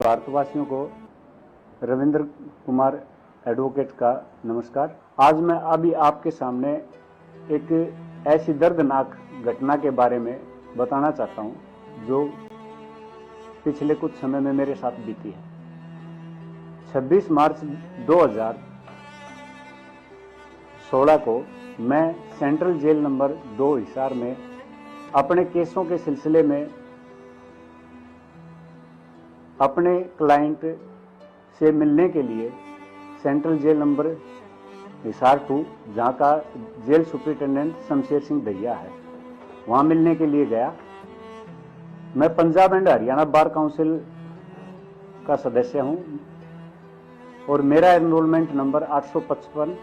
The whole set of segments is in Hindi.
भारतवासियों को रविंद्र कुमार एडवोकेट का नमस्कार। आज मैं अभी आपके सामने एक ऐसी दर्दनाक घटना के बारे में बताना चाहता हूं जो पिछले कुछ समय में मेरे साथ बीती है। 26 मार्च 2016 को मैं सेंट्रल जेल नंबर 2 हिसार में अपने केसों के सिलसिले में अपने क्लाइंट से मिलने के लिए सेंट्रल जेल नंबर हिसार 2, जहाँ का जेल सुपरिटेंडेंट शमशेर सिंह दहिया है, वहाँ मिलने के लिए गया। मैं Punjab and Haryana bar council का सदस्य हूँ और मेरा एनरोलमेंट नंबर 855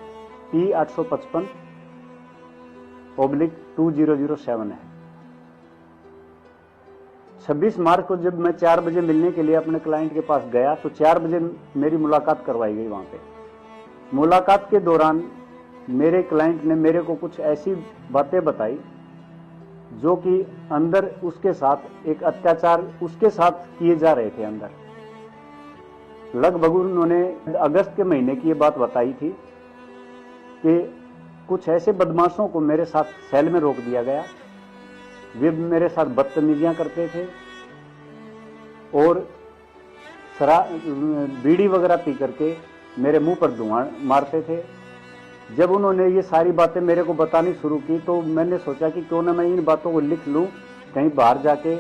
P855/2007 है। 26 मार्च को जब मैं 4 बजे मिलने के लिए अपने क्लाइंट के पास गया तो 4 बजे मेरी मुलाकात करवाई गई। वहां पे मुलाकात के दौरान मेरे क्लाइंट ने मेरे को कुछ ऐसी बातें बताई जो कि अंदर उसके साथ एक अत्याचार उसके साथ किए जा रहे थे। अंदर लगभग उन्होंने अगस्त के महीने की ये बात बताई थी कि कुछ ऐसे बदमाशों को मेरे साथ सेल में रोक दिया गया। वे मेरे साथ बदतमीजियां करते थे और बीड़ी वगैरह पी करके मेरे मुंह पर धुआं मारते थे। जब उन्होंने ये सारी बातें मेरे को बतानी शुरू की तो मैंने सोचा कि क्यों ना मैं इन बातों को लिख लूं, कहीं बाहर जाके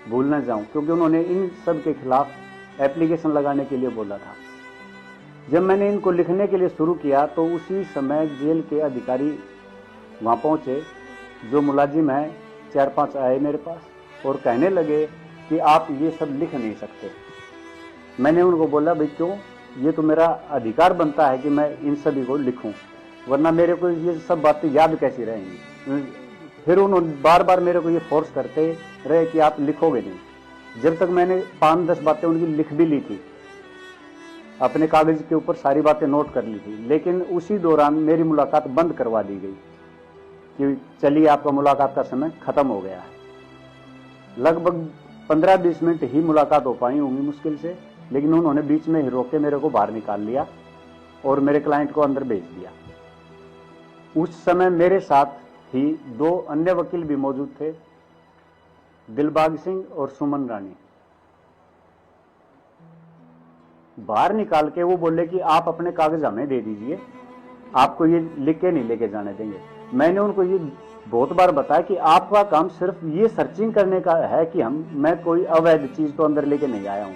भूल ना जाऊं, क्योंकि उन्होंने इन सब के खिलाफ एप्लीकेशन लगाने के लिए बोला था। जब मैंने इनको लिखने के लिए शुरू किया तो उसी समय जेल के अधिकारी वहां पहुंचे, जो मुलाजिम है 4-5 आए मेरे पास और कहने लगे कि आप ये सब लिख नहीं सकते। मैंने उनको बोला, भाई क्यों, ये तो मेरा अधिकार बनता है कि मैं इन सभी को लिखूं, वरना मेरे को ये सब बातें याद कैसी रहेंगी। फिर उन्होंने बार बार मेरे को ये फोर्स करते रहे कि आप लिखोगे नहीं। जब तक मैंने 5-10 बातें उनकी लिख भी ली थी, अपने कागज के ऊपर सारी बातें नोट कर ली थी, लेकिन उसी दौरान मेरी मुलाकात बंद करवा दी गई कि चलिए आपका मुलाकात का समय खत्म हो गया है। लगभग 15-20 मिनट ही मुलाकात हो पाई होंगी मुश्किल से, लेकिन उन्होंने बीच में ही रोक के मेरे को बाहर निकाल लिया और मेरे क्लाइंट को अंदर भेज दिया। उस समय मेरे साथ ही 2 अन्य वकील भी मौजूद थे, दिलबाग सिंह और सुमन रानी। बाहर निकाल के वो बोले कि आप अपने कागज हमें दे दीजिए, आपको ये लिख के नहीं लेके जाने देंगे। मैंने उनको ये बहुत बार बताया कि आपका काम सिर्फ ये सर्चिंग करने का है कि मैं कोई अवैध चीज तो अंदर लेके नहीं आया हूं।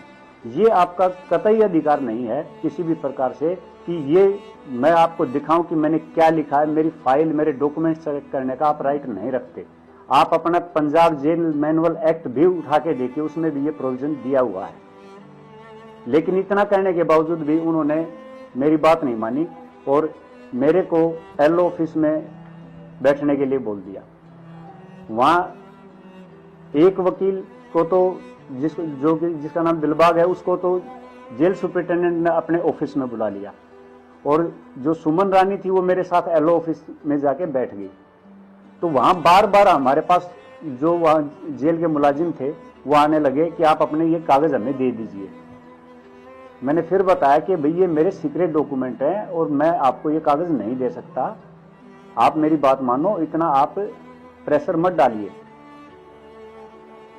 ये आपका कतई अधिकार नहीं है किसी भी प्रकार से कि ये मैं आपको दिखाऊं कि मैंने क्या लिखा है। मेरी फाइल, मेरे डॉक्यूमेंट सेलेक्ट करने का आप राइट नहीं रखते। आप अपना पंजाब जेल मैनुअल एक्ट भी उठा के देखिए, उसमें भी ये प्रोविजन दिया हुआ है। लेकिन इतना कहने के बावजूद भी उन्होंने मेरी बात नहीं मानी और मेरे को एलओ ऑफिस में बैठने के लिए बोल दिया। वहां एक वकील को तो जिसका नाम दिलबाग है, उसको तो जेल सुपरिटेंडेंट ने अपने ऑफिस में बुला लिया और जो सुमन रानी थी वो मेरे साथ एलओ ऑफिस में जाके बैठ गई। तो वहां बार बार हमारे पास जो वहां जेल के मुलाजिम थे वो आने लगे कि आप अपने ये कागज हमें दे दीजिए। मैंने फिर बताया कि भाई ये मेरे सीक्रेट डॉक्यूमेंट हैं और मैं आपको ये कागज नहीं दे सकता, आप मेरी बात मानो, इतना आप प्रेशर मत डालिए।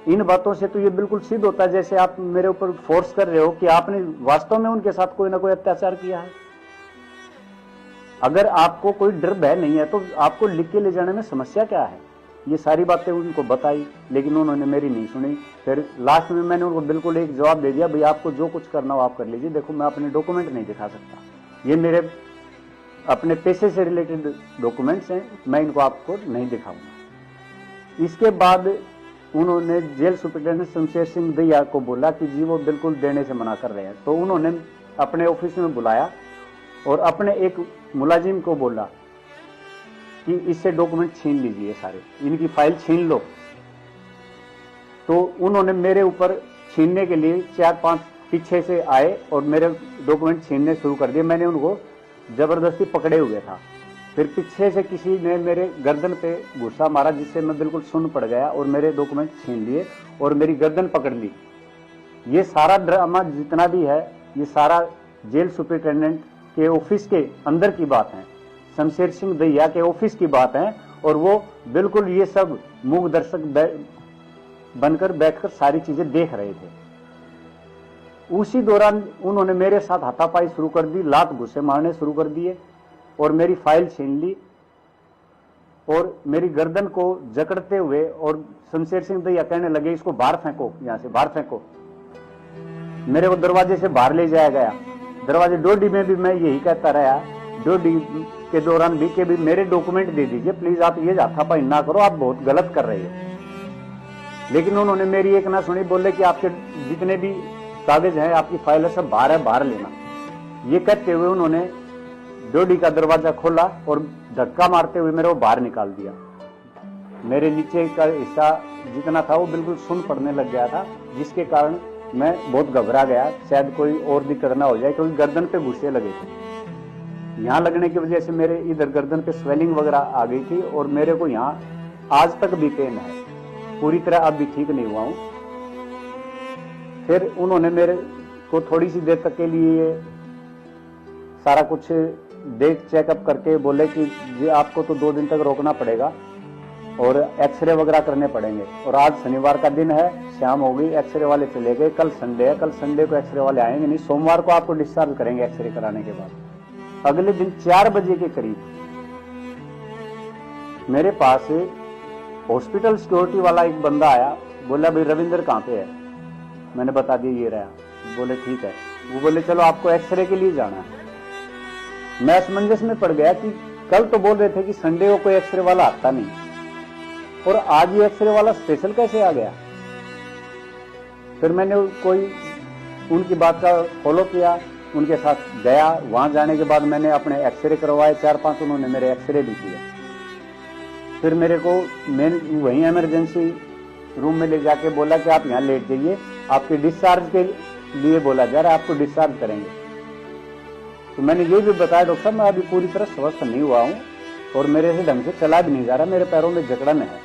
इन बातों से तो ये बिल्कुल सिद्ध होता है जैसे आप मेरे ऊपर फोर्स कर रहे हो कि आपने वास्तव में उनके साथ कोई ना कोई अत्याचार किया है। अगर आपको कोई डर भय नहीं है तो आपको लिख के ले जाने में समस्या क्या है। ये सारी बातें उनको बताई, लेकिन उन्होंने मेरी नहीं सुनी। फिर लास्ट में मैंने उनको बिल्कुल एक जवाब दे दिया, भाई आपको जो कुछ करना हो आप कर लीजिए, देखो मैं अपने डॉक्यूमेंट नहीं दिखा सकता, ये मेरे अपने पैसे से रिलेटेड डॉक्यूमेंट्स हैं, मैं इनको आपको नहीं दिखाऊंगा। इसके बाद उन्होंने जेल सुपरिटेंडेंट शमशेर सिंह दहिया को बोला कि जी वो बिल्कुल देने से मना कर रहे हैं। तो उन्होंने अपने ऑफिस में बुलाया और अपने एक मुलाजिम को बोला कि इससे डॉक्यूमेंट छीन लीजिए, सारे इनकी फाइल छीन लो। तो उन्होंने मेरे ऊपर छीनने के लिए 4-5 पीछे से आए और मेरे डॉक्यूमेंट छीनने शुरू कर दिए। मैंने उनको जबरदस्ती पकड़े हुए था। फिर पीछे से किसी ने मेरे गर्दन पे घुसा मारा, जिससे मैं बिल्कुल सुन्न पड़ गया और मेरे डॉक्यूमेंट छीन लिए और मेरी गर्दन पकड़ ली ये सारा ड्रामा जितना भी है ये सारा जेल सुपरिटेंडेंट के ऑफिस के अंदर की बात है, शमशेर सिंह दहिया के ऑफिस की बात है, और वो बिल्कुल ये सब मूक दर्शक बनकर बैठकर सारी चीजें देख रहे थे। उसी दौरान उन्होंने मेरे साथ हाथापाई शुरू कर दी, लात घुसे मारने शुरू कर दिए और मेरी फाइल छीन ली और मेरी गर्दन को जकड़ते हुए, और शमशेर सिंह दहिया कहने लगे इसको बाहर फेंको, यहां से बाहर फेंको। मेरे को दरवाजे से बाहर ले जाया गया। दरवाजे डोडी में भी मैं यही कहता रहा, डोडी के दौरान भी कि भी मेरे डॉक्यूमेंट दे दीजिए प्लीज, आप ये हाथापाई ना करो, आप बहुत गलत कर रहे हो। लेकिन उन्होंने मेरी एक ना सुनी, बोले कि आपके जितने भी कागज हैं, आपकी फाइल है, सब बाहर है, बाहर लेना। ये कहते हुए उन्होंने डोडी का दरवाजा खोला और धक्का मारते हुए मेरे को बाहर निकाल दिया। मेरे नीचे का हिस्सा जितना था वो बिल्कुल सुन्न पड़ने लग गया था, जिसके कारण मैं बहुत घबरा गया, शायद कोई और दिक्कत ना हो जाए, क्योंकि गर्दन पे घुसे लगे थे। यहाँ लगने की वजह से मेरे इधर गर्दन पे स्वेलिंग वगैरह आ गई थी और मेरे को यहाँ आज तक भी पेन है, पूरी तरह अब भी ठीक नहीं हुआ हूं। फिर उन्होंने मेरे को थोड़ी सी देर तक के लिए सारा कुछ देख चेकअप करके बोले कि ये आपको तो 2 दिन तक रोकना पड़ेगा और एक्सरे वगैरह करने पड़ेंगे। और आज शनिवार का दिन है, शाम हो गई, एक्सरे वाले चले गए, कल संडे है, कल संडे को एक्सरे वाले आएंगे नहीं, सोमवार को आपको डिस्चार्ज करेंगे एक्सरे कराने के बाद। अगले दिन 4 बजे के करीब मेरे पास हॉस्पिटल सिक्योरिटी वाला एक बंदा आया, बोला भाई रविंद्र कहाँ पे है? मैंने बता दिया ये रहा। बोले ठीक है। वो बोले चलो आपको एक्सरे के लिए जाना है। मैं असमंजस में पड़ गया कि कल तो बोल रहे थे कि संडे को कोई एक्सरे वाला आता नहीं, और आज ये एक्सरे वाला स्पेशल कैसे आ गया। फिर मैंने कोई उनकी बात का फॉलो किया, उनके साथ गया। वहां जाने के बाद मैंने अपने एक्सरे करवाए 4-5, उन्होंने मेरे एक्सरे भी किए। फिर मेरे को मेन वहीं इमरजेंसी रूम में ले जाके बोला कि आप यहाँ लेट जाइए, आपके डिस्चार्ज के लिए बोला जा रहा है, आपको डिस्चार्ज करेंगे। तो मैंने ये भी बताया डॉक्टर साहब मैं अभी पूरी तरह स्वस्थ नहीं हुआ हूँ और मेरे से ढंग से चला भी नहीं जा रहा, मेरे पैरों में जकड़न है।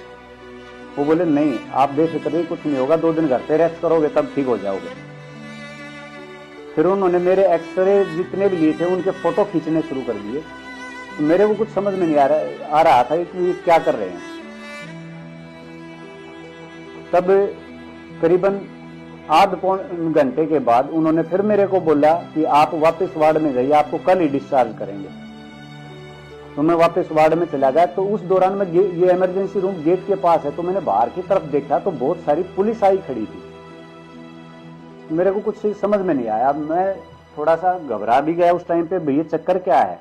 वो बोले नहीं आप बेफिक्र रहिए, कुछ नहीं होगा, 2 दिन घर पे रेस्ट करोगे तब ठीक हो जाओगे। फिर उन्होंने मेरे एक्सरे जितने भी लिए थे उनके फोटो खींचने शुरू कर दिए। तो मेरे को कुछ समझ में नहीं आ रहा था कि ये क्या कर रहे हैं। तब करीबन आध पौन घंटे के बाद उन्होंने फिर मेरे को बोला कि आप वापस वार्ड में जाइए, आपको कल ही डिस्चार्ज करेंगे। तो मैं वापस वार्ड में चला गया। तो उस दौरान में ये इमरजेंसी रूम गेट के पास है, तो मैंने बाहर की तरफ देखा तो बहुत सारी पुलिस आई खड़ी थी। मेरे को कुछ समझ में नहीं आया, मैं थोड़ा सा घबरा भी गया उस टाइम पे, भैया चक्कर क्या है।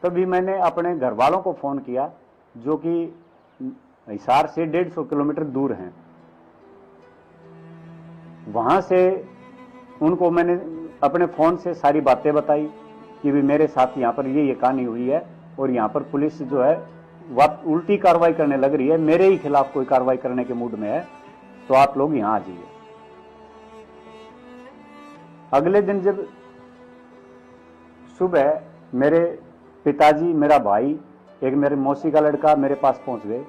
तभी मैंने अपने घर वालों को फोन किया जो कि हिसार से 150 किलोमीटर दूर हैं। वहां से उनको मैंने अपने फोन से सारी बातें बताई कि भी मेरे साथ यहाँ पर ये कहानी हुई है और यहाँ पर पुलिस जो है उल्टी कार्रवाई करने लग रही है, मेरे ही खिलाफ कोई कार्रवाई करने के मूड में है, तो आप लोग यहाँ आ जाइए। अगले दिन जब सुबह मेरे पिताजी, मेरा भाई, एक मेरे मौसी का लड़का मेरे पास पहुंच गए।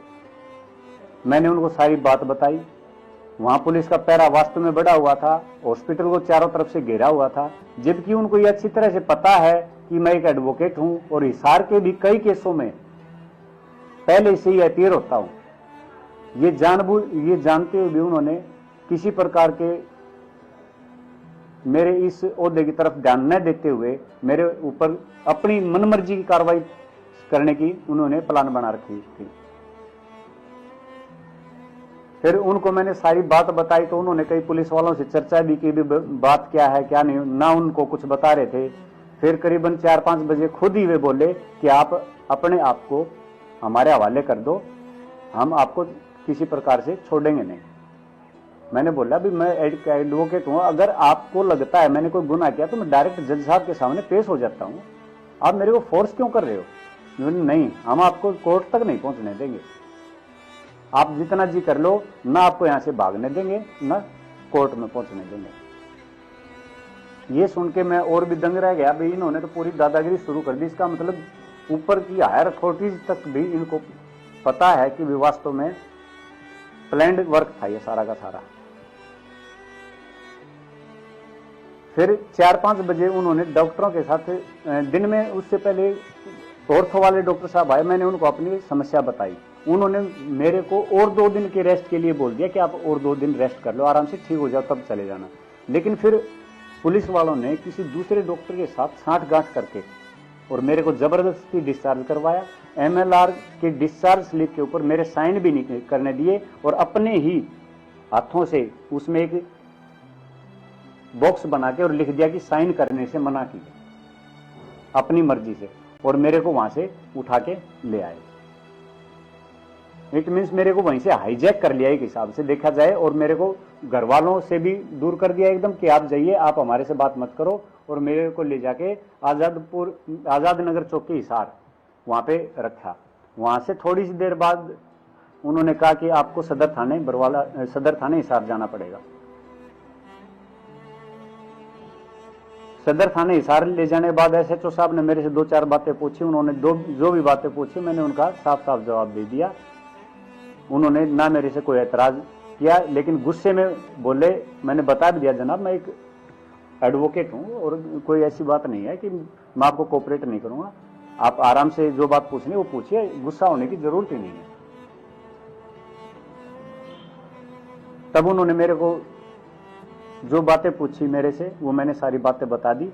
मैंने उनको सारी बात बताई। वहां पुलिस का पहरा वास्तव में बढ़ा हुआ था, हॉस्पिटल को चारों तरफ से घेरा हुआ था, जबकि उनको ये अच्छी तरह से पता है कि मैं एक एडवोकेट हूं और हिसार के भी कई केसों में पहले से ही अपीयर होता हूं। ये जानते हुए भी उन्होंने किसी प्रकार के मेरे इस ओहदे की तरफ ध्यान न देते हुए मेरे ऊपर अपनी मनमर्जी की कार्रवाई करने की उन्होंने प्लान बना रखी थी। फिर उनको मैंने सारी बात बताई तो उन्होंने कई पुलिस वालों से चर्चा भी की, भी बात क्या है क्या नहीं, ना उनको कुछ बता रहे थे। फिर करीबन 4-5 बजे खुद ही वे बोले कि आप अपने आप को हमारे हवाले कर दो, हम आपको किसी प्रकार से छोड़ेंगे नहीं। मैंने बोला भी मैं एडवोकेट हूं, अगर आपको लगता है मैंने कोई गुनाह किया तो मैं डायरेक्ट जज साहब के सामने पेश हो जाता हूं, आप मेरे को फोर्स क्यों कर रहे हो। नहीं, हम आपको कोर्ट तक नहीं पहुंचने देंगे, आप जितना जी कर लो, ना आपको यहां से भागने देंगे ना कोर्ट में पहुंचने देंगे। ये सुन के मैं और भी दंग रह गया, भाई इन्होंने तो पूरी दादागिरी शुरू कर दी। इसका मतलब ऊपर की हायर अथॉरिटीज तक भी इनको पता है कि वास्तव में प्लान्ड वर्क था ये सारा का सारा। फिर 4-5 बजे उन्होंने डॉक्टरों के साथ दिन में, उससे पहले ऑर्थो वाले डॉक्टर साहब आए, मैंने उनको अपनी समस्या बताई। उन्होंने मेरे को और 2 दिन के रेस्ट के लिए बोल दिया कि आप और 2 दिन रेस्ट कर लो, आराम से ठीक हो जाओ तब चले जाना। लेकिन फिर पुलिस वालों ने किसी दूसरे डॉक्टर के साथ साठगांठ करके और मेरे को जबरदस्ती डिस्चार्ज करवाया। MLR के डिस्चार्ज स्लिप के ऊपर मेरे साइन भी नहीं करने दिए और अपने ही हाथों से उसमें एक बॉक्स बना के और लिख दिया कि साइन करने से मना की, अपनी मर्जी से, और मेरे को वहां से उठा के ले आए। इट मीन्स मेरे को वहीं से हाईजैक कर लिया एक हिसाब से देखा जाए, और मेरे को घर वालों से भी दूर कर दिया एकदम कि आप जाइए, आप हमारे से बात मत करो, और मेरे को ले जाके आजाद नगर चौकी हिसार वहां पे रखा। वहां से थोड़ी सी देर बाद उन्होंने कहा कि आपको सदर थाने हिसार जाना पड़ेगा। सदर थाने हिसार ले जाने के बाद SHO साहब ने मेरे से 2-4 बातें पूछी। उन्होंने जो भी बातें पूछी मैंने उनका साफ साफ जवाब दे दिया। उन्होंने ना मेरे से कोई एतराज किया, लेकिन गुस्से में बोले, मैंने बता भी दिया जनाब मैं एक एडवोकेट हूं और कोई ऐसी बात नहीं है कि मैं आपको कोऑपरेट नहीं करूंगा, आप आराम से जो बात पूछनी वो पूछिए, गुस्सा होने की जरूरत ही नहीं है। तब उन्होंने मेरे को जो बातें पूछी मेरे से वो मैंने सारी बातें बता दी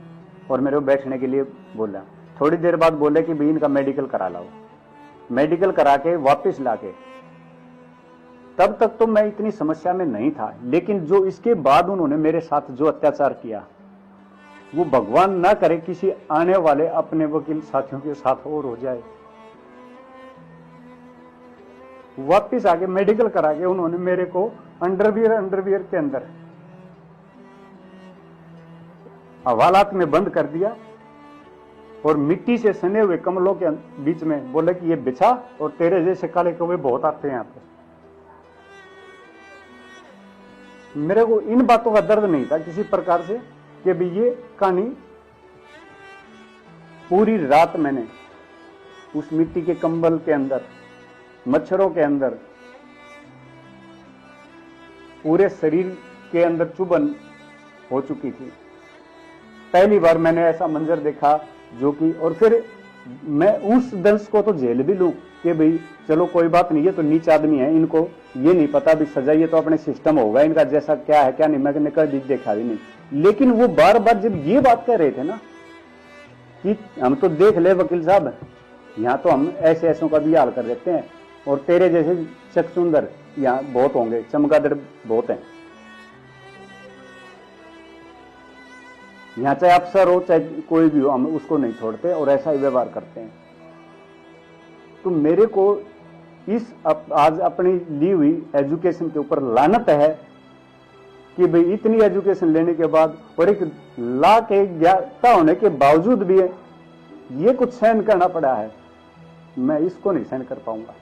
और मेरे को बैठने के लिए बोला। थोड़ी देर बाद बोले कि भाई इनका मेडिकल करा लाओ। मेडिकल करा के वापस लाके, तब तक तो मैं इतनी समस्या में नहीं था, लेकिन जो इसके बाद उन्होंने मेरे साथ जो अत्याचार किया वो भगवान ना करे किसी आने वाले अपने वकील साथियों के साथ और हो जाए। वापस आके मेडिकल करा के उन्होंने मेरे को अंडरवियर के अंदर हवालात में बंद कर दिया और मिट्टी से सने हुए कमलों के बीच में बोले कि ये बिछा और तेरे जैसे काले कौवे बहुत आते हैं यहाँ पे। मेरे को इन बातों का दर्द नहीं था किसी प्रकार से कि भी ये कहानी पूरी रात मैंने उस मिट्टी के कंबल के अंदर, मच्छरों के अंदर, पूरे शरीर के अंदर चुभन हो चुकी थी। पहली बार मैंने ऐसा मंजर देखा जो कि, और फिर मैं उस दंश को तो झेल भी लूं कि भाई चलो कोई बात नहीं, ये तो नीच आदमी है, इनको ये नहीं पता भी सजा, ये तो अपने सिस्टम होगा इनका, जैसा क्या है क्या नहीं मैंने कभी देखा भी नहीं। लेकिन वो बार बार जब ये बात कह रहे थे ना कि हम तो देख ले वकील साहब, यहाँ तो हम ऐसे ऐसों का भी हाल कर देते हैं और तेरे जैसे चकचुंदर यहाँ बहुत होंगे, चमगादड़ बहुत हैं, यहाँ चाहे अफसर हो चाहे कोई भी हो, हम उसको नहीं छोड़ते और ऐसा ही व्यवहार करते हैं। तो मेरे को इस आज अपनी ली हुई एजुकेशन के ऊपर लानत है कि भाई इतनी एजुकेशन लेने के बाद और एक ला के ज्ञाता होने के बावजूद भी ये कुछ सहन करना पड़ा है, मैं इसको नहीं सहन कर पाऊंगा।